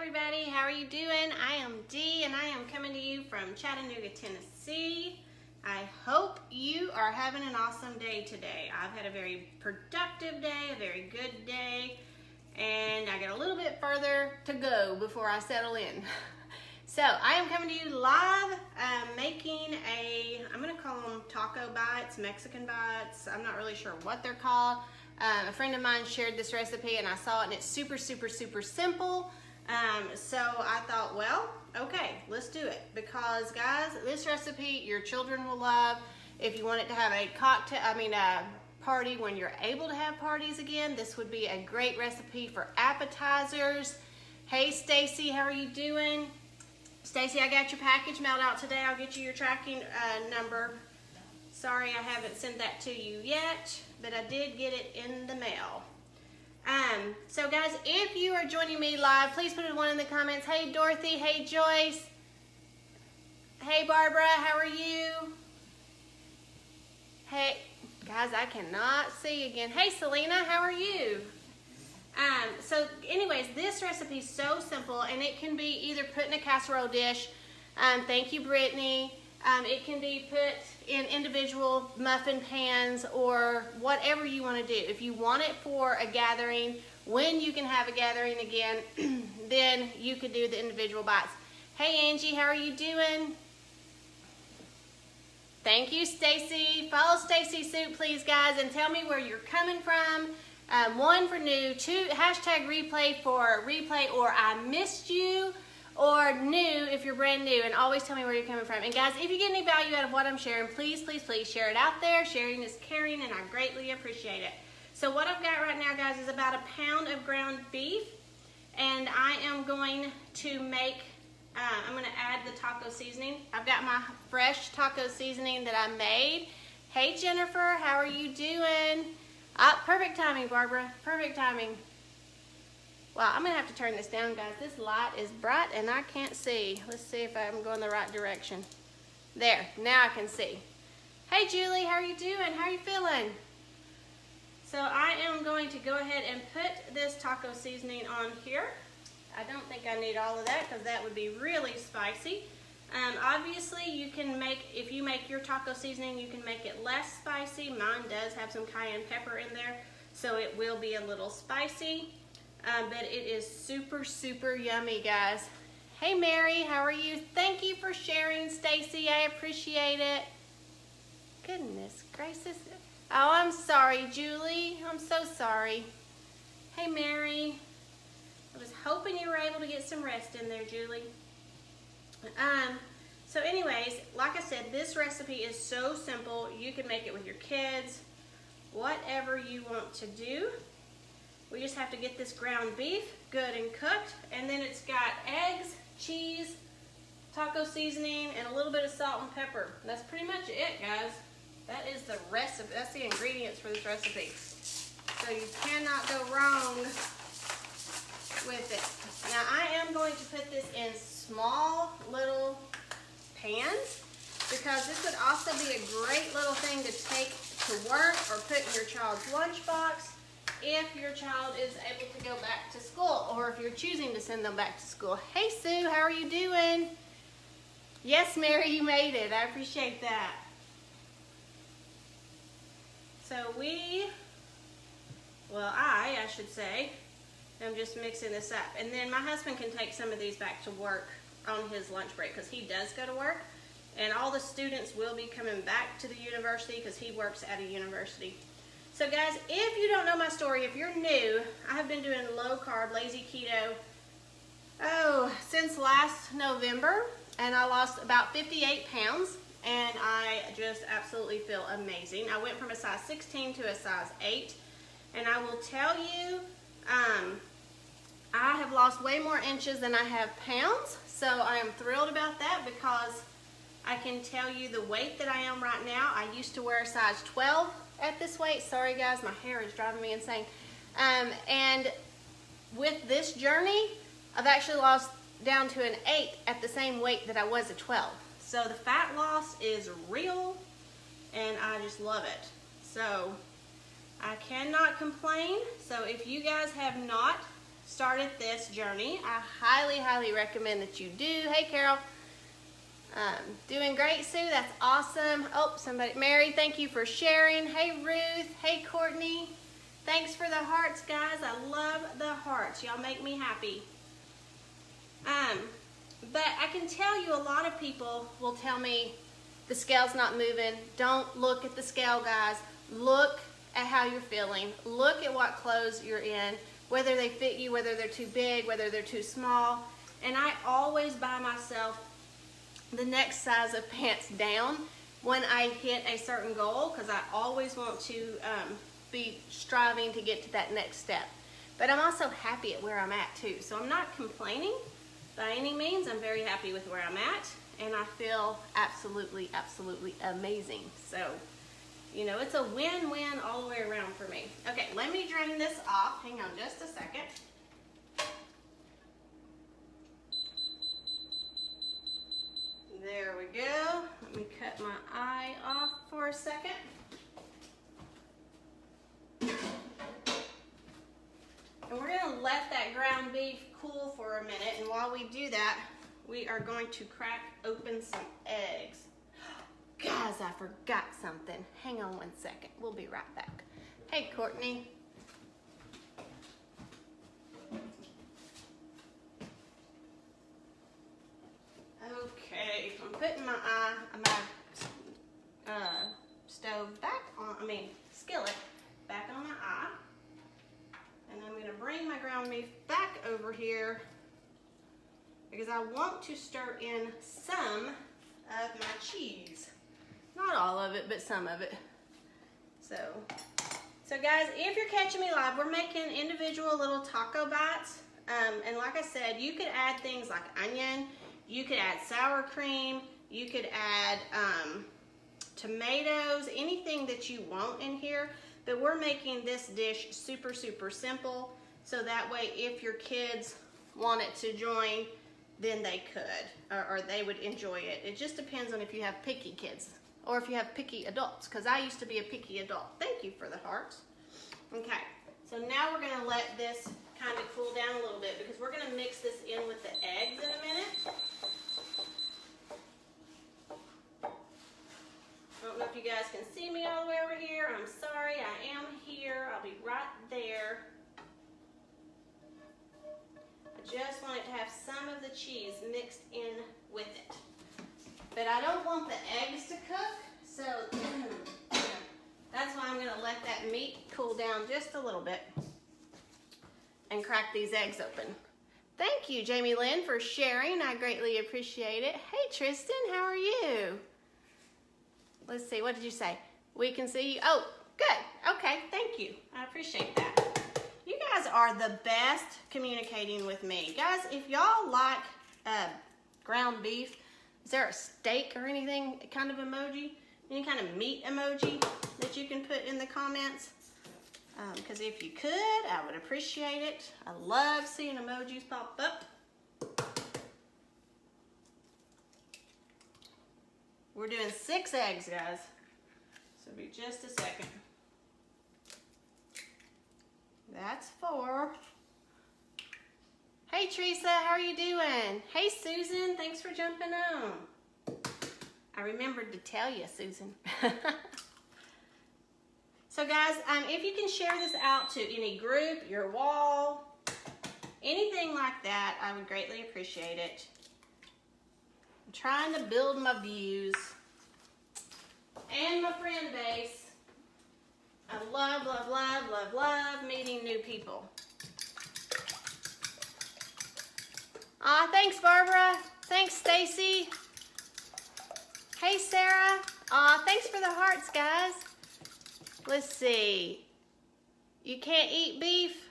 everybody, how are you doing? I am Dee and I am coming to you from Chattanooga, Tennessee. I hope you are having an awesome day today. I've had a very productive day, a very good day, and I got a little bit further to go before I settle in. So I am coming to you live, making I'm gonna call them taco bites, Mexican bites. I'm not really sure what they're called. A friend of mine shared this recipe and I saw it and it's super simple. So I thought, well, okay, let's do it. Because guys, this recipe your children will love. If you want it to have a party when you're able to have parties again, this would be a great recipe for appetizers. Hey Stacy, how are you doing? Stacy, I got your package mailed out today. I'll get you your tracking number. Sorry I haven't sent that to you yet, but I did get it in the mail. So guys, if you are joining me live, please put a 1 in the comments. Hey Dorothy, hey Joyce, hey Barbara, how are you? Hey, guys, I cannot see again. Hey Selena, how are you? So anyways, this recipe is so simple and it can be either put in a casserole dish. Thank you, Brittany. It can be put in individual muffin pans or whatever you want to do. If you want it for a gathering, when you can have a gathering again, then you could do the individual bites. Hey Angie, how are you doing? Thank you, Stacy. Follow Stacy Soup, please, guys, and tell me where you're coming from. 1 for new, 2 hashtag replay for replay or I missed you, or new if you're brand new, and always tell me where you're coming from. And guys, if you get any value out of what I'm sharing, please share it out there. Sharing is caring and I greatly appreciate it. So what I've got right now, guys, is about 1 pound of ground beef, and I am going to make I'm going to add the taco seasoning. I've got my fresh taco seasoning that I made. Hey Jennifer, how are you doing? Perfect timing, Barbara. Perfect timing. Well, I'm gonna have to turn this down, guys. This light is bright and I can't see. Let's see if I'm going the right direction. There, now I can see. Hey Julie, how are you doing? How are you feeling? So I am going to go ahead and put this taco seasoning on here. I don't think I need all of that because that would be really spicy. Obviously, you can if you make your taco seasoning, you can make it less spicy. Mine does have some cayenne pepper in there, so it will be a little spicy. But it is super yummy, guys. Hey Mary, how are you? Thank you for sharing, Stacy. I appreciate it. Goodness gracious. Oh, I'm sorry, Julie. I'm so sorry. Hey Mary. I was hoping you were able to get some rest in there, Julie. So anyways, like I said, this recipe is so simple. You can make it with your kids, whatever you want to do. We just have to get this ground beef good and cooked, and then it's got eggs, cheese, taco seasoning, and a little bit of salt and pepper. And that's pretty much it, guys. That is the recipe. That's the ingredients for this recipe. So you cannot go wrong with it. Now I am going to put this in small little pans because this would also be a great little thing to take to work or put in your child's lunchbox if your child is able to go back to school or if you're choosing to send them back to school. Hey Sue, how are you doing? Yes, Mary, you made it. I appreciate that. So I should say, I'm just mixing this up. And then my husband can take some of these back to work on his lunch break because he does go to work. And all the students will be coming back to the university because he works at a university. So guys, if you don't know my story, if you're new, I have been doing low carb, lazy keto, since last November. And I lost about 58 pounds. And I just absolutely feel amazing. I went from a size 16 to a size 8. And I will tell you, I have lost way more inches than I have pounds, so I am thrilled about that because I can tell you the weight that I am right now. I used to wear a size 12 at this weight. Sorry guys, my hair is driving me insane. And with this journey, I've actually lost down to an 8 at the same weight that I was at 12. So the fat loss is real and I just love it. So I cannot complain. So if you guys have not started this journey. I highly, highly recommend that you do. Hey, Carol. Doing great, Sue. That's awesome. Oh, Mary, thank you for sharing. Hey, Ruth. Hey, Courtney. Thanks for the hearts, guys. I love the hearts. Y'all make me happy. But I can tell you a lot of people will tell me the scale's not moving. Don't look at the scale, guys. Look at how you're feeling. Look at what clothes you're in, whether they fit you, whether they're too big, whether they're too small. And I always buy myself the next size of pants down when I hit a certain goal, because I always want to be striving to get to that next step. But I'm also happy at where I'm at too. So I'm not complaining by any means. I'm very happy with where I'm at, and I feel absolutely, absolutely amazing. So, you know, it's a win-win all the way around for me. Okay, let me drain this off. Hang on just a second. There we go. Let me cut my eye off for a second. And we're gonna let that ground beef cool for a minute, and while we do that, we are going to crack open some eggs. Guys, I forgot something. Hang on one second. We'll be right back. Hey, Courtney. Okay, I'm putting my stove back on, skillet back on my eye. And I'm gonna bring my ground beef back over here because I want to stir in some of my cheese. Not all of it, but some of it. So guys, if you're catching me live, we're making individual little taco bites. And like I said, you could add things like onion, you could add sour cream, you could add tomatoes, anything that you want in here. But we're making this dish super, super simple, so that way if your kids wanted to join, then they could, or they would enjoy it. It just depends on if you have picky kids or if you have picky adults, because I used to be a picky adult. Thank you for the hearts. Okay, so now we're gonna let this kind of cool down a little bit, because we're gonna mix this in with the eggs in a minute. I don't know if you guys can see me all the way over here. I'm sorry, I am here. I'll be right there. I just want it to have some of the cheese mixed in with it. But I don't want the eggs to cook, so that's why I'm gonna let that meat cool down just a little bit and crack these eggs open. Thank you, Jamie Lynn, for sharing. I greatly appreciate it. Hey, Tristan, how are you? Let's see, what did you say? We can see you. Oh, good. Okay, thank you. I appreciate that. You guys are the best communicating with me. Guys, if y'all like ground beef, is there a steak or anything kind of emoji? Any kind of meat emoji that you can put in the comments? Because if you could, I would appreciate it. I love seeing emojis pop up. We're doing 6 eggs, guys. So be just a second. That's 4. Hey, Teresa, how are you doing? Hey, Susan, thanks for jumping on. I remembered to tell you, Susan. So guys, if you can share this out to any group, your wall, anything like that, I would greatly appreciate it. I'm trying to build my views and my friend base. I love, love, love, love, love meeting new people. Aw, thanks, Barbara. Thanks, Stacy. Hey, Sarah. Aw, thanks for the hearts, guys. Let's see. You can't eat beef?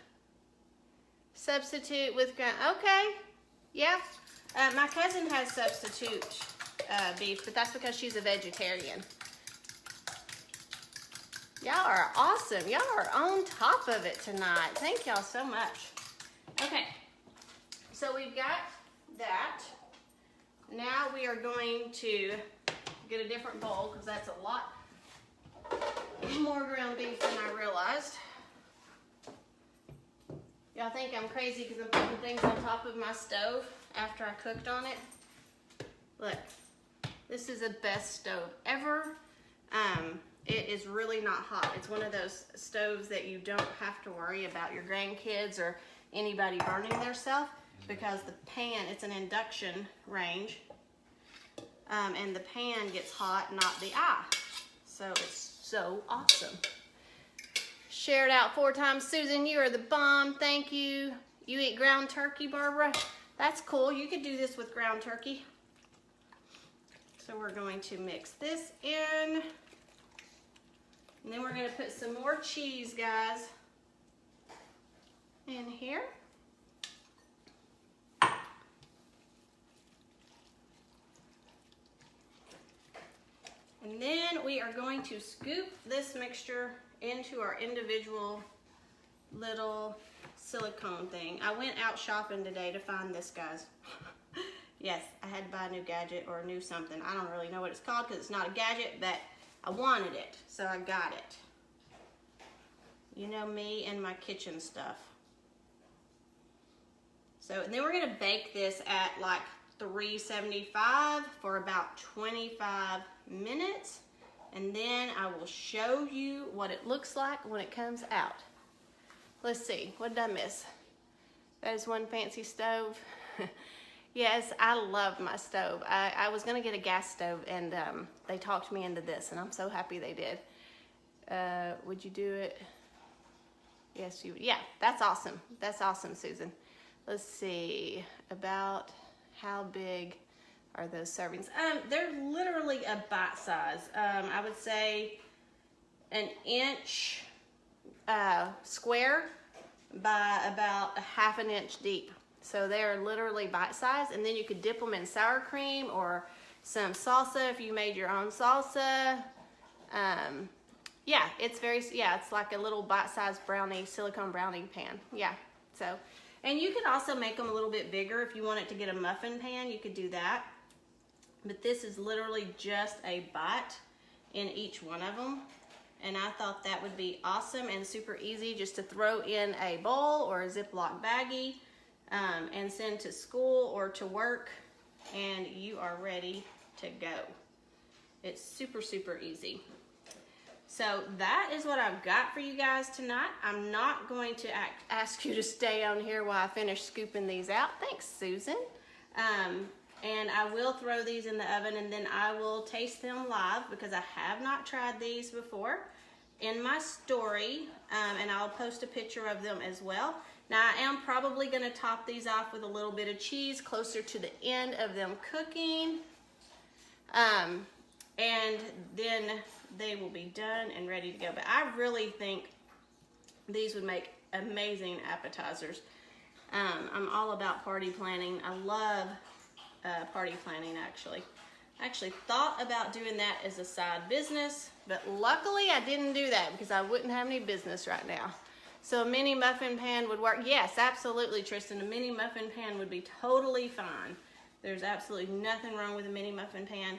Substitute with ground. Okay. Yeah. My cousin has substitute beef, but that's because she's a vegetarian. Y'all are awesome. Y'all are on top of it tonight. Thank y'all so much. Okay. So we've got that. Now we are going to get a different bowl, because that's a lot more ground beef than I realized. Y'all think I'm crazy because I'm putting things on top of my stove after I cooked on it. Look, this is the best stove ever. It is really not hot. It's one of those stoves that you don't have to worry about your grandkids or anybody burning theirself, because the pan, it's an induction range, and the pan gets hot, not the eye. So it's so awesome. Share it out 4 times. Susan, you are the bomb. Thank you. You eat ground turkey, Barbara? That's cool. You could do this with ground turkey. So we're going to mix this in. And then we're going to put some more cheese, guys, in here. And then we are going to scoop this mixture into our individual little silicone thing. I went out shopping today to find this, guys. Yes, I had to buy a new gadget or a new something. I don't really know what it's called because it's not a gadget, but I wanted it, so I got it. You know me and my kitchen stuff. So, and then we're gonna bake this at like 375 for about 25 minutes. And then I will show you what it looks like when it comes out. Let's see, what did I miss? That is one fancy stove. Yes, I love my stove. I was gonna get a gas stove, and they talked me into this, and I'm so happy they did. Would you do it? Yes, you would. Yeah, that's awesome. That's awesome, Susan. Let's see, about how big are those servings? They're literally a bite size. I would say an inch square by about a half an inch deep. So they're literally bite size, and then you could dip them in sour cream or some salsa if you made your own salsa. Yeah, it's like a little bite-sized brownie, silicone brownie pan. Yeah, so, and you could also make them a little bit bigger if you want it to get a muffin pan, you could do that. But this is literally just a bite in each one of them. And I thought that would be awesome and super easy just to throw in a bowl or a Ziploc baggie and send to school or to work, and you are ready to go. It's super, super easy. So that is what I've got for you guys tonight. I'm not going to ask you to stay on here while I finish scooping these out. Thanks, Susan. And I will throw these in the oven, and then I will taste them live because I have not tried these before, in my story, and I'll post a picture of them as well. Now, I am probably going to top these off with a little bit of cheese closer to the end of them cooking. And then they will be done and ready to go. But I really think these would make amazing appetizers. I'm all about party planning. I love party planning, actually. I actually thought about doing that as a side business, but luckily I didn't do that because I wouldn't have any business right now. So a mini muffin pan would work. Yes, absolutely, Tristan. A mini muffin pan would be totally fine. There's absolutely nothing wrong with a mini muffin pan.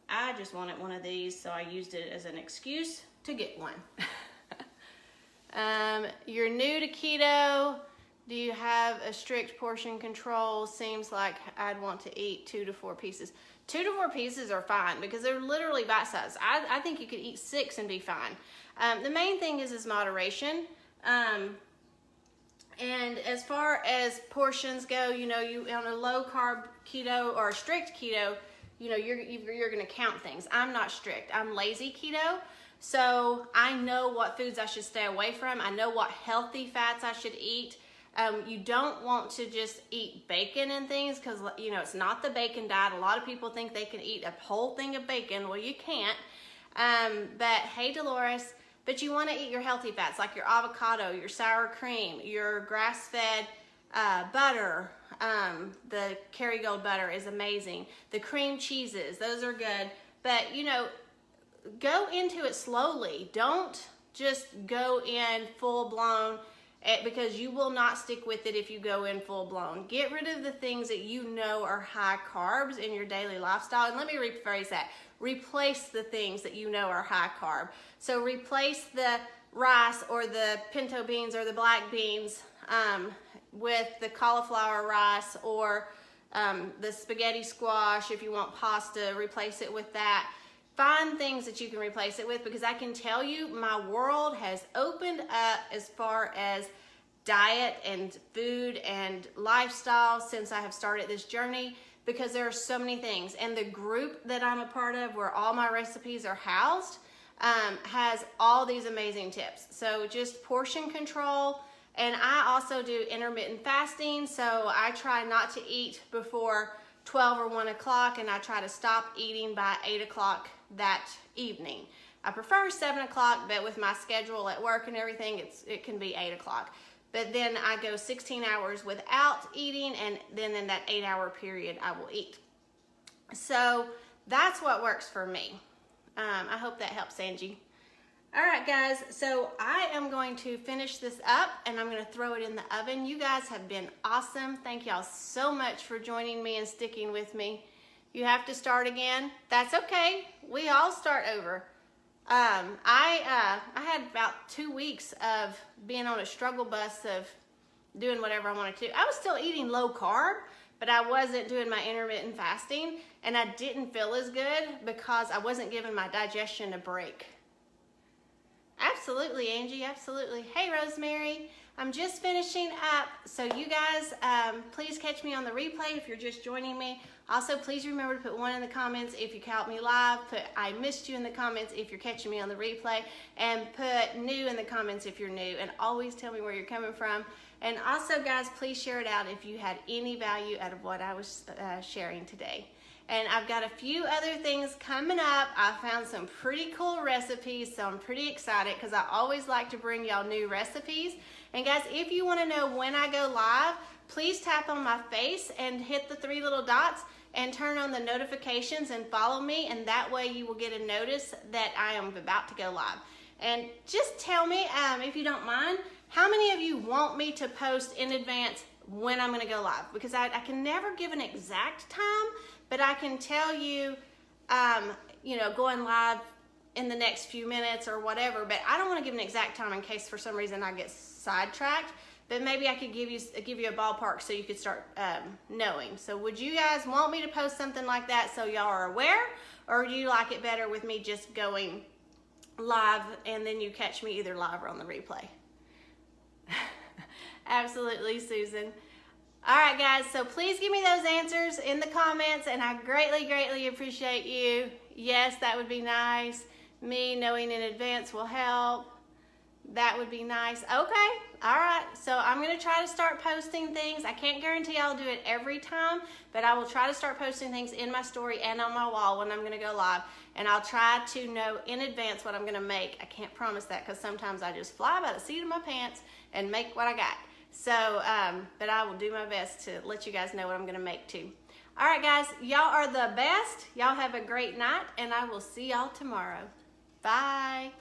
I just wanted one of these, so I used it as an excuse to get one. You're new to keto. Do you have a strict portion control? Seems like I'd want to eat 2 to 4 pieces. 2 to 4 pieces are fine because they're literally bite size. I think you could eat 6 and be fine. The main thing is moderation. And as far as portions go, you know, you on a low carb keto or a strict keto, you know, you're going to count things. I'm not strict. I'm lazy keto. So I know what foods I should stay away from. I know what healthy fats I should eat. You don't want to just eat bacon and things because, you know, it's not the bacon diet. A lot of people think they can eat a whole thing of bacon. Well, you can't. But hey, Dolores, but you want to eat your healthy fats like your avocado, your sour cream, your grass-fed butter. The Kerrygold butter is amazing. The cream cheeses, those are good. But, you know, go into it slowly. Don't just go in full-blown because you will not stick with it if you go in full-blown. Get rid of the things that you know are high carbs in your daily lifestyle. And let me rephrase that. Replace the things that you know are high carb. So replace the rice or the pinto beans or the black beans with the cauliflower rice, or the spaghetti squash. If you want pasta, replace it with that. Find things that you can replace it with, because I can tell you my world has opened up as far as diet and food and lifestyle since I have started this journey, because there are so many things. And the group that I'm a part of, where all my recipes are housed, has all these amazing tips. So just portion control. And I also do intermittent fasting, so I try not to eat before 12 or 1 o'clock, and I try to stop eating by 8 o'clock that evening. I prefer 7 o'clock, but with my schedule at work and everything, it can be 8 o'clock. But then I go 16 hours without eating, and then in that 8-hour period, I will eat. So that's what works for me. I hope that helps, Angie. All right, guys, so I am going to finish this up, and I'm going to throw it in the oven. You guys have been awesome. Thank y'all so much for joining me and sticking with me. You have to start again. That's okay. We all start over. I had about 2 weeks of being on a struggle bus of doing whatever I wanted to. I was still eating low carb, but I wasn't doing my intermittent fasting, and I didn't feel as good because I wasn't giving my digestion a break. Absolutely, Angie, absolutely. Hey, Rosemary, I'm just finishing up. So you guys, please catch me on the replay if you're just joining me. Also, please remember to put 1 in the comments if you caught me live. Put I missed you in the comments if you're catching me on the replay. And put new in the comments if you're new. And always tell me where you're coming from. And also, guys, please share it out if you had any value out of what I was sharing today. And I've got a few other things coming up. I found some pretty cool recipes, so I'm pretty excited because I always like to bring y'all new recipes. And guys, if you want to know when I go live, please tap on my face and hit the 3 little dots and turn on the notifications and follow me, and that way you will get a notice that I am about to go live. And just tell me, if you don't mind, how many of you want me to post in advance when I'm going to go live? Because I can never give an exact time, but I can tell you, you know, going live in the next few minutes or whatever, but I don't want to give an exact time in case for some reason I get sidetracked. But maybe I could give you a ballpark so you could start knowing. So would you guys want me to post something like that so y'all are aware, or do you like it better with me just going live and then you catch me either live or on the replay? Absolutely, Susan. All right, guys, so please give me those answers in the comments, and I greatly, greatly appreciate you. Yes, that would be nice. Me knowing in advance will help. That would be nice. Okay, all right, so I'm going to try to start posting things. I can't guarantee I'll do it every time, but I will try to start posting things in my story and on my wall when I'm going to go live, and I'll try to know in advance what I'm going to make. I can't promise that because sometimes I just fly by the seat of my pants and make what I got. So, but I will do my best to let you guys know what I'm going to make too. All right, guys, y'all are the best. Y'all have a great night, and I will see y'all tomorrow. Bye.